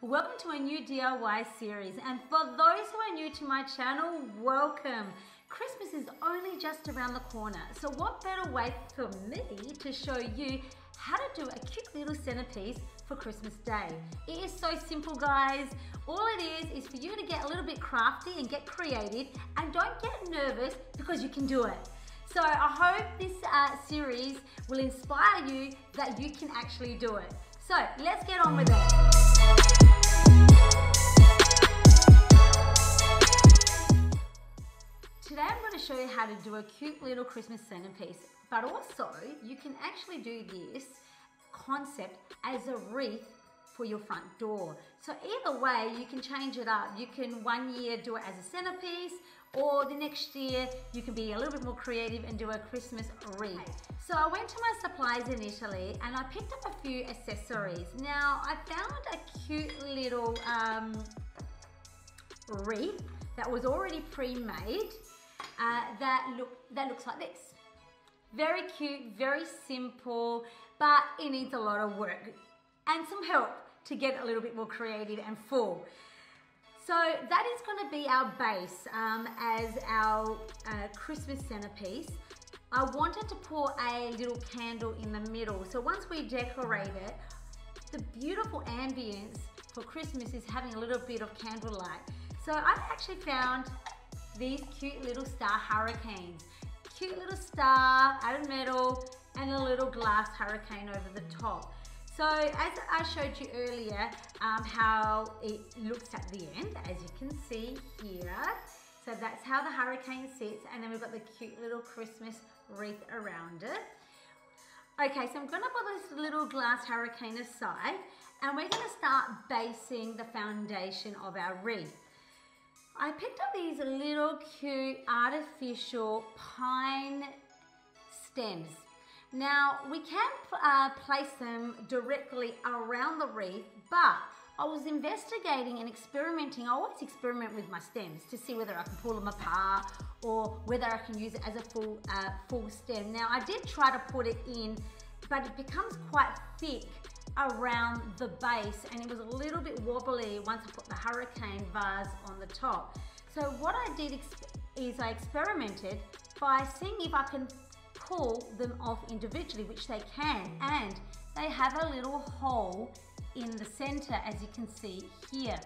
Welcome to a new DIY series, and for those who are new to my channel, welcome. Christmas is only just around the corner, so what better way for me to show you how to do a cute little centerpiece for Christmas Day. It is so simple, guys. All it is for you to get a little bit crafty and get creative, and don't get nervous because you can do it. So I hope this series will inspire you that you can actually do it. So let's get on with it. Today I'm going to show you how to do a cute little Christmas centerpiece, but also you can actually do this concept as a wreath for your front door. So either way, you can change it up. You can one year do it as a centerpiece, or the next year you can be a little bit more creative and do a Christmas wreath. So I went to my supplies in Italy and I picked up a few accessories. Now I found a cute little wreath that was already pre-made that looks like this. Very cute, very simple, but it needs a lot of work and some help to get a little bit more creative and full. So that is going to be our base as our Christmas centerpiece. I wanted to pour a little candle in the middle. So once we decorate it, the beautiful ambience for Christmas is having a little bit of candlelight. So I actually found these cute little star hurricanes. Cute little star out of metal and a little glass hurricane over the top. So as I showed you earlier, how it looks at the end, as you can see here. So that's how the hurricane sits, and then we've got the cute little Christmas wreath around it. Okay, so I'm gonna put this little glass hurricane aside, and we're gonna start basing the foundation of our wreath. I picked up these little cute artificial pine stems. Now, we can place them directly around the wreath, but I was investigating and experimenting. I always experiment with my stems to see whether I can pull them apart or whether I can use it as a full stem. Now, I did try to put it in, but it becomes quite thick around the base, and it was a little bit wobbly once I put the hurricane vase on the top. So what I did is I experimented by seeing if I can pull them off individually, which they can, and they have a little hole in the center, as you can see here.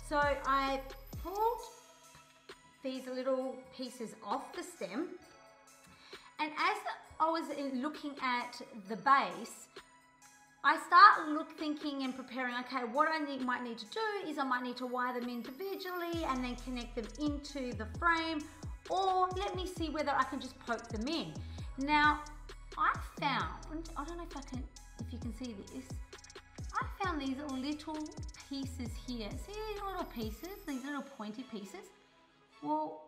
So I pulled these little pieces off the stem, and as I was looking at the base, I start thinking and preparing, okay, what I might need to do is I might need to wire them individually and then connect them into the frame, or let me see whether I can just poke them in. Now, I found, I don't know if you can see this, I found these little pieces here. See these little pieces, these little pointy pieces? Well,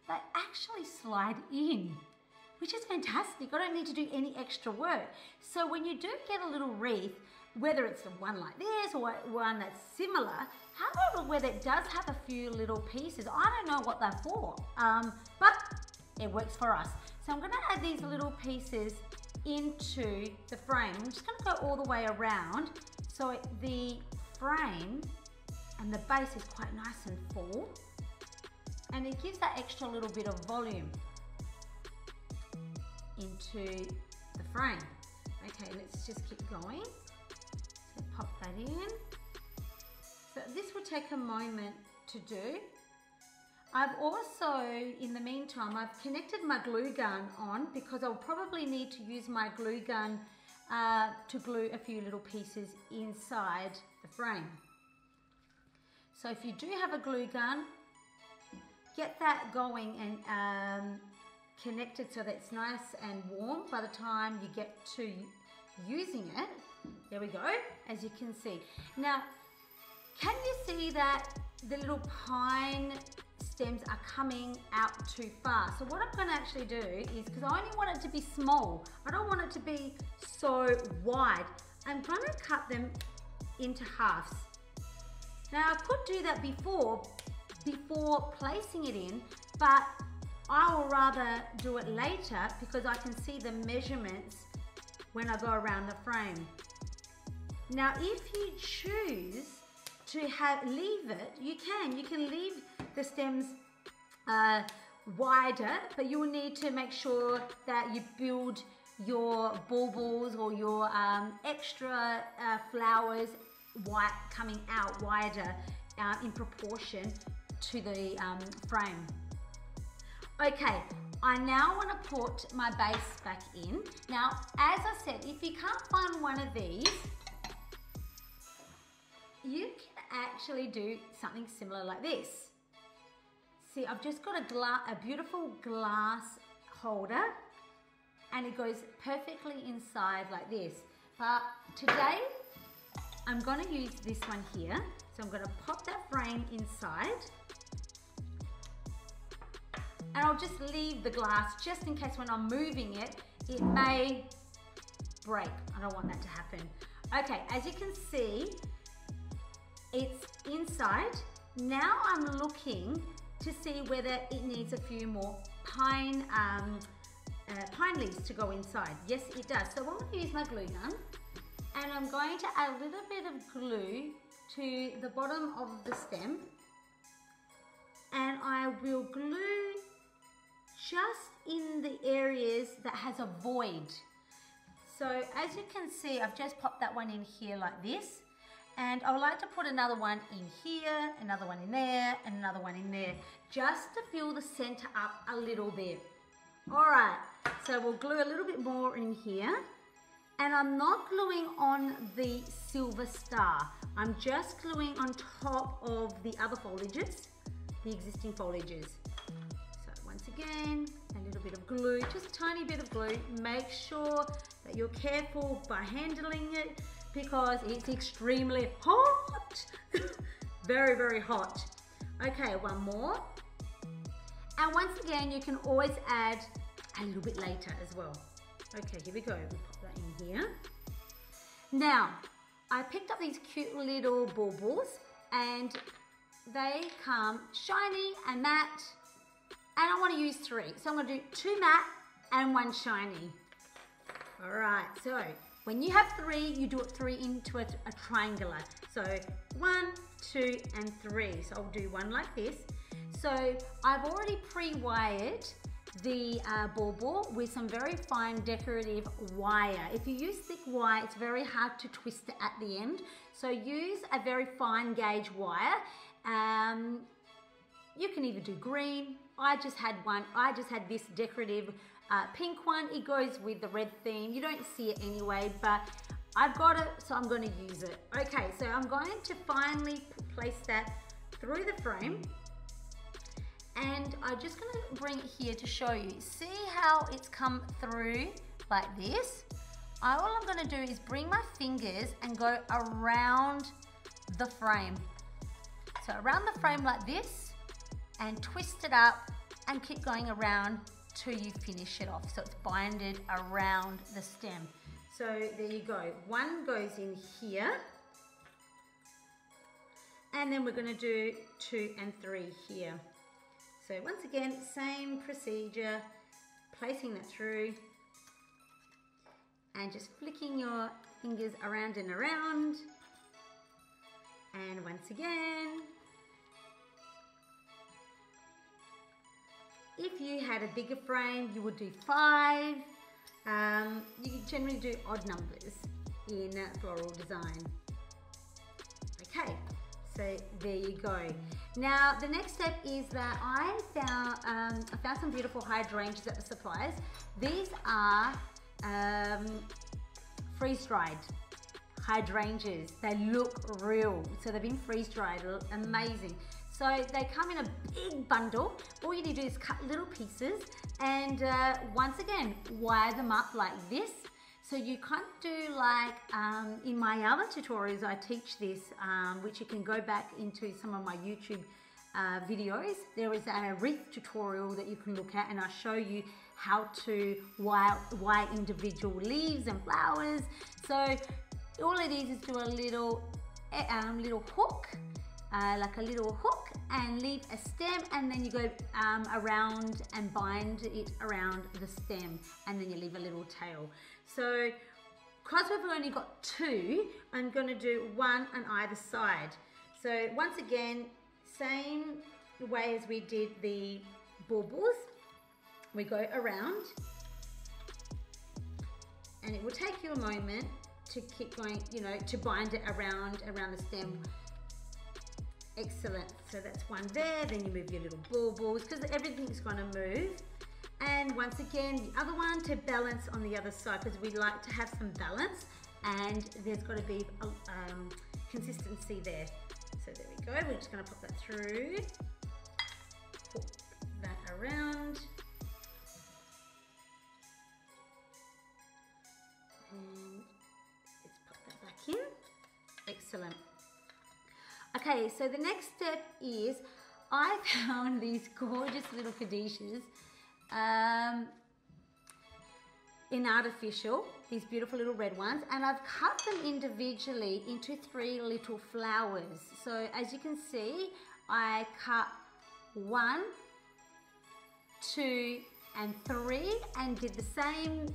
they actually slide in, which is fantastic. I don't need to do any extra work. So when you do get a little wreath, whether it's one like this or one that's similar, however, whether it does have a few little pieces, I don't know what they're for, but it works for us. So I'm gonna add these little pieces into the frame. I'm just gonna go all the way around so the frame and the base is quite nice and full, and it gives that extra little bit of volume into the frame. Okay, let's just keep going. So pop that in. So this will take a moment to do. I've also, in the meantime, I've connected my glue gun on because I'll probably need to use my glue gun to glue a few little pieces inside the frame. So if you do have a glue gun, get that going and connected so that it's nice and warm by the time you get to using it. There we go, as you can see. Now, can you see that the little pine stems are coming out too far? So what I'm going to actually do is, because I only want it to be small, I don't want it to be so wide, I'm going to cut them into halves. Now I could do that before placing it in, but I will rather do it later because I can see the measurements when I go around the frame. Now if you choose to leave it, you can leave the stems wider, but you will need to make sure that you build your baubles or your extra flowers coming out wider in proportion to the frame. Okay, I now want to put my base back in. Now, as I said, if you can't find one of these, you can actually do something similar like this. See, I've just got a beautiful glass holder, and it goes perfectly inside like this. But today, I'm going to use this one here. So I'm going to pop that frame inside. And I'll just leave the glass just in case when I'm moving it, it may break. I don't want that to happen. Okay, as you can see, it's inside. Now I'm looking to see whether it needs a few more pine leaves to go inside. Yes, it does. So I'm going to use my glue gun, and I'm going to add a little bit of glue to the bottom of the stem, and I will glue just in the areas that has a void. So as you can see, I've just popped that one in here like this, and I would like to put another one in here, another one in there, and another one in there, just to fill the center up a little bit. All right, so we'll glue a little bit more in here, and I'm not gluing on the silver star. I'm just gluing on top of the other foliages, the existing foliages. Once again, a little bit of glue, just a tiny bit of glue. Make sure that you're careful by handling it because it's extremely hot. Very, very hot. Okay, one more. And once again, you can always add a little bit later as well. Okay, here we go. We'll pop that in here. Now, I picked up these cute little baubles, and they come shiny and matte. And I want to use 3. So I'm going to do 2 matte and 1 shiny. All right, so when you have 3, you do it 3 into a triangular. So 1, 2, and 3. So I'll do one like this. So I've already pre-wired the bauble with some very fine decorative wire. If you use thick wire, it's very hard to twist it at the end. So use a very fine gauge wire. You can either do green. I just had this decorative pink one. It goes with the red theme. You don't see it anyway, but I've got it, so I'm going to use it. Okay, so I'm going to finally place that through the frame. And I'm just going to bring it here to show you. See how it's come through like this? All I'm going to do is bring my fingers and go around the frame. So around the frame like this, and twist it up and keep going around till you finish it off. So it's binded around the stem. So there you go. One goes in here. And then we're going to do 2 and 3 here. So once again, same procedure, placing that through and just flicking your fingers around and around. And once again, if you had a bigger frame, you would do 5. You generally do odd numbers in floral design. Okay, so there you go. Now the next step is that I found some beautiful hydrangeas at the suppliers. These are freeze-dried hydrangeas. They look real, so they've been freeze-dried, amazing. So they come in a big bundle. All you need to do is cut little pieces and once again, wire them up like this. So you can't do like in my other tutorials, I teach this, which you can go back into some of my YouTube videos. There is a wreath tutorial that you can look at, and I show you how to wire individual leaves and flowers. So all it is do a little hook, like a little hook, and leave a stem, and then you go around and bind it around the stem, and then you leave a little tail. So because we've only got 2, I'm going to do 1 on either side. So once again, same way as we did the baubles, we go around, and it will take you a moment to keep going, you know, to bind it around the stem. Excellent. So that's one there, then you move your little baubles because everything's going to move. And once again, the other one to balance on the other side because we like to have some balance, and there's got to be consistency there. So there we go. We're just going to pop that through, put that around, and let's pop that back in. Excellent. Okay, so the next step is I found these gorgeous little caduceus in artificial, these beautiful little red ones, and I've cut them individually into 3 little flowers. So as you can see, I cut 1, 2 and 3 and did the same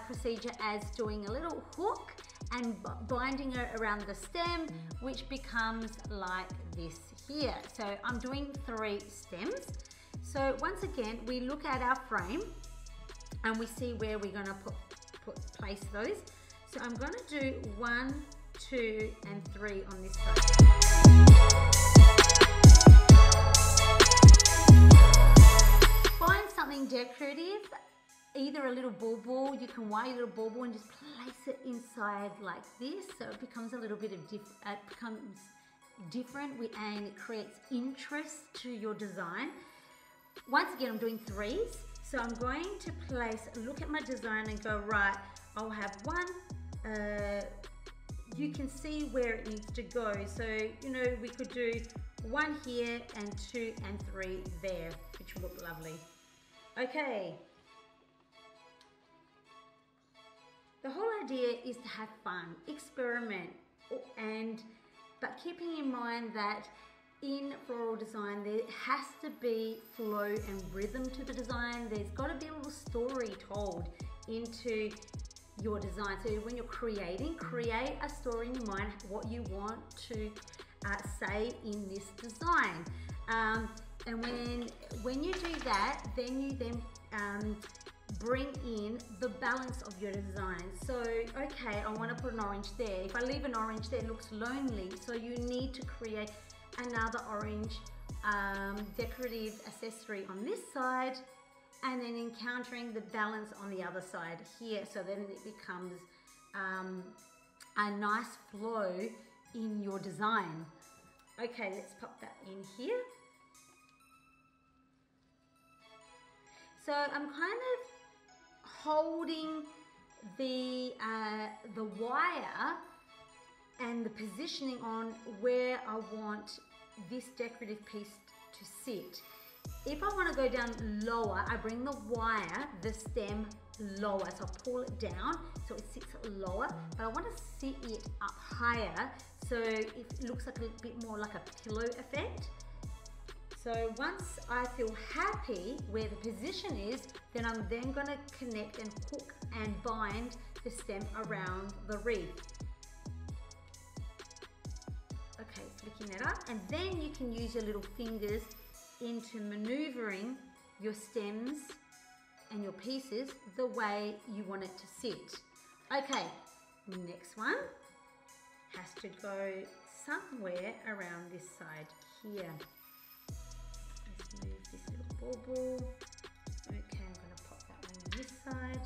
procedure as doing a little hook and binding it around the stem, which becomes like this here. So I'm doing 3 stems. So once again, we look at our frame and we see where we're going to place those. So I'm going to do 1, 2 and 3 on this side. Find something decorative, either a little bauble, you can wire a little bauble and just place it inside like this, so it becomes a little bit of different and it creates interest to your design. Once again, I'm doing 3s, so I'm going to place, look at my design and go, right, I'll have 1, you can see where it needs to go, so you know, we could do 1 here and 2 and 3 there, which will look lovely. Okay. The whole idea is to have fun, experiment, but keeping in mind that in floral design there has to be flow and rhythm to the design. There's got to be a little story told into your design. So when you're creating, create a story in your mind, what you want to say in this design. And when you do that, then you bring in the balance of your design. So, okay, I want to put an orange there. If I leave an orange there, it looks lonely. So you need to create another orange decorative accessory on this side, and then encountering the balance on the other side here. So then it becomes a nice flow in your design. Okay, let's pop that in here. So I'm kind of holding the wire and the positioning on where I want this decorative piece to sit. If I want to go down lower, I bring the wire, the stem lower. So I pull it down so it sits lower, but I want to sit it up higher so it looks like a bit more like a pillow effect. So once I feel happy where the position is, then I'm then going to connect and hook and bind the stem around the wreath. Okay, flicking that up, and then you can use your little fingers into maneuvering your stems and your pieces the way you want it to sit. Okay, next one has to go somewhere around this side here. Let's move this little bauble. Okay, I'm going to pop that one on this side,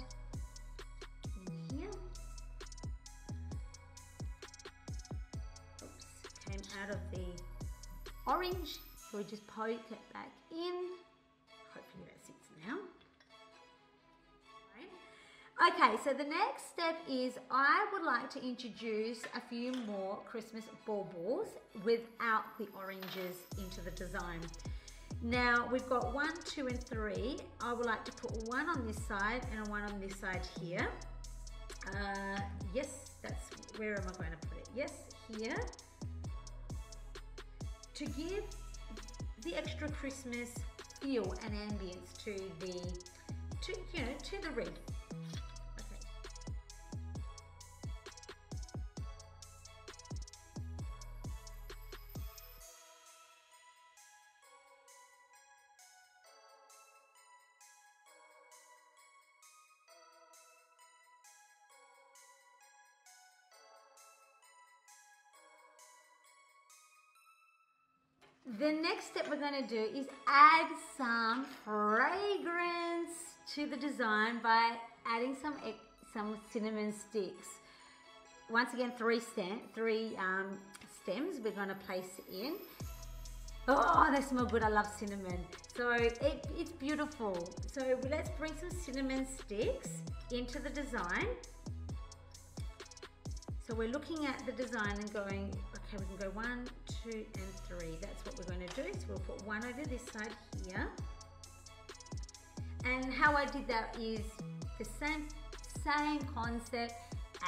in here. Oops, came out of the orange, so we just poke it back in. Hopefully that sits now. Okay, so the next step is I would like to introduce a few more Christmas baubles without the oranges into the design. Now we've got 1, 2 and 3. I would like to put one on this side and one on this side here. Yes, that's, where am I going to put it? Yes, here. To give the extra Christmas feel and ambience to the wreath. The next step we're going to do is add some fragrance to the design by adding some cinnamon sticks. Once again, three stems we're going to place in. Oh, they smell good. I love cinnamon. So it's beautiful. So let's bring some cinnamon sticks into the design. So we're looking at the design and going, okay, we can go 1, 2, and 3. That's what we're going to do. So we'll put one over this side here. And how I did that is the same concept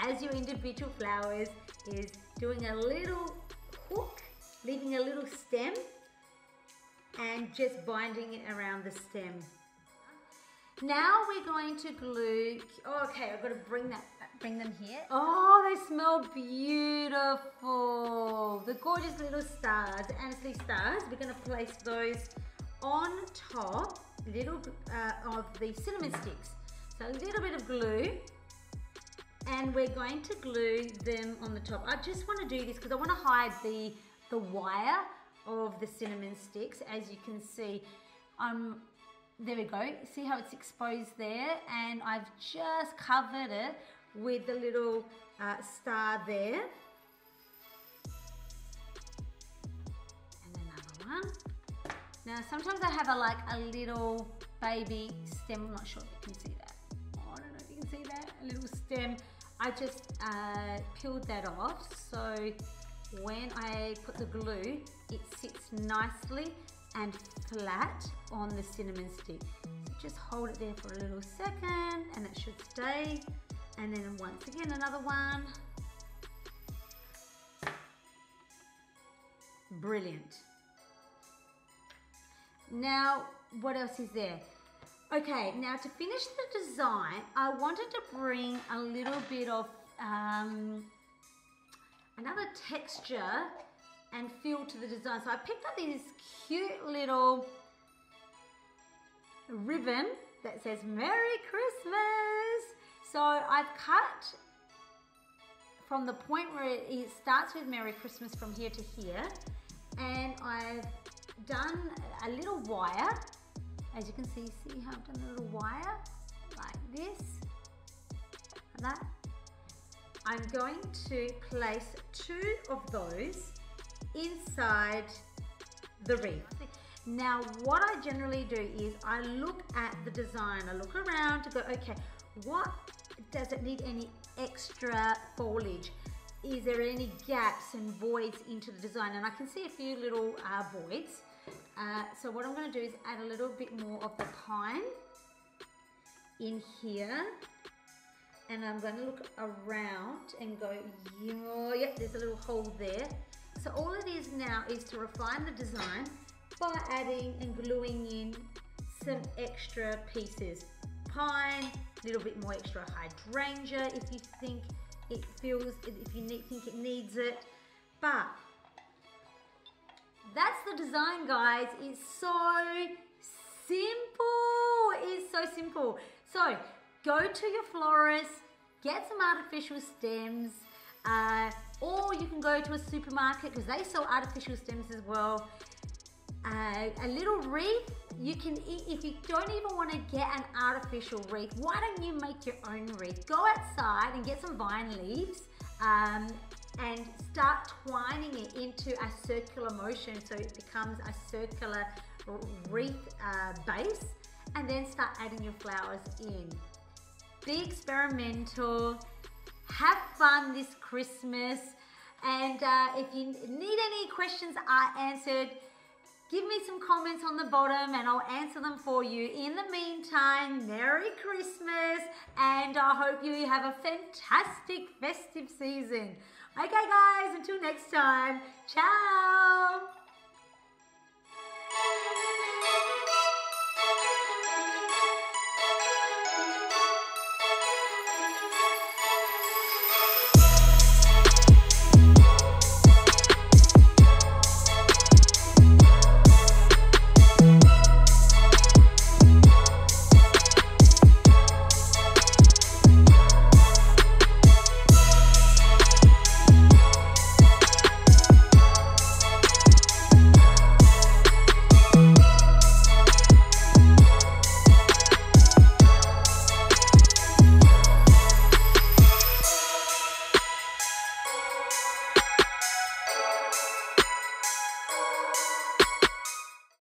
as your individual flowers, is doing a little hook, leaving a little stem, and just binding it around the stem. Now we're going to glue. Oh, okay, I've got to bring them here. Oh, they smell beautiful. The gorgeous little stars, Annesley stars. We're going to place those on top, of the cinnamon sticks. So a little bit of glue, and we're going to glue them on the top. I just want to do this because I want to hide the wire of the cinnamon sticks. As you can see, there we go. See how it's exposed there? And I've just covered it with the little star there. And another one. Now, sometimes I have a little baby stem. I'm not sure if you can see that. Oh, I don't know if you can see that. A little stem. I just peeled that off. So when I put the glue, it sits nicely and flat on the cinnamon stick. So just hold it there for a little second and it should stay. And then once again, another one. Brilliant. Now, what else is there? Okay, now to finish the design, I wanted to bring a little bit of another texture and feel to the design. So I picked up this cute little ribbon that says Merry Christmas. So I've cut from the point where it starts with Merry Christmas from here to here, and I've done a little wire. As you can see how I've done a little wire like this, like that. I'm going to place 2 of those inside the wreath. Now, what I generally do is I look at the design, I look around to go, okay, what does it need any extra foliage? Is there any gaps and voids into the design? And I can see a few little voids. So what I'm going to do is add a little bit more of the pine in here. And I'm going to look around and go, yep, there's a little hole there. So all it is now is to refine the design by adding and gluing in some extra pieces. Pine, a little bit more extra hydrangea if you think it feels, if you think it needs it. But that's the design, guys. It's so simple. It's so simple. So go to your florist, get some artificial stems, or you can go to a supermarket because they sell artificial stems as well. A little wreath, you can, if you don't even want to get an artificial wreath, why don't you make your own wreath? Go outside and get some vine leaves and start twining it into a circular motion so it becomes a circular wreath base, and then start adding your flowers in. Be experimental, have fun this Christmas, and if you need any questions are answered, give me some comments on the bottom and I'll answer them for you. In the meantime, Merry Christmas, and I hope you have a fantastic festive season. Okay guys, until next time, ciao!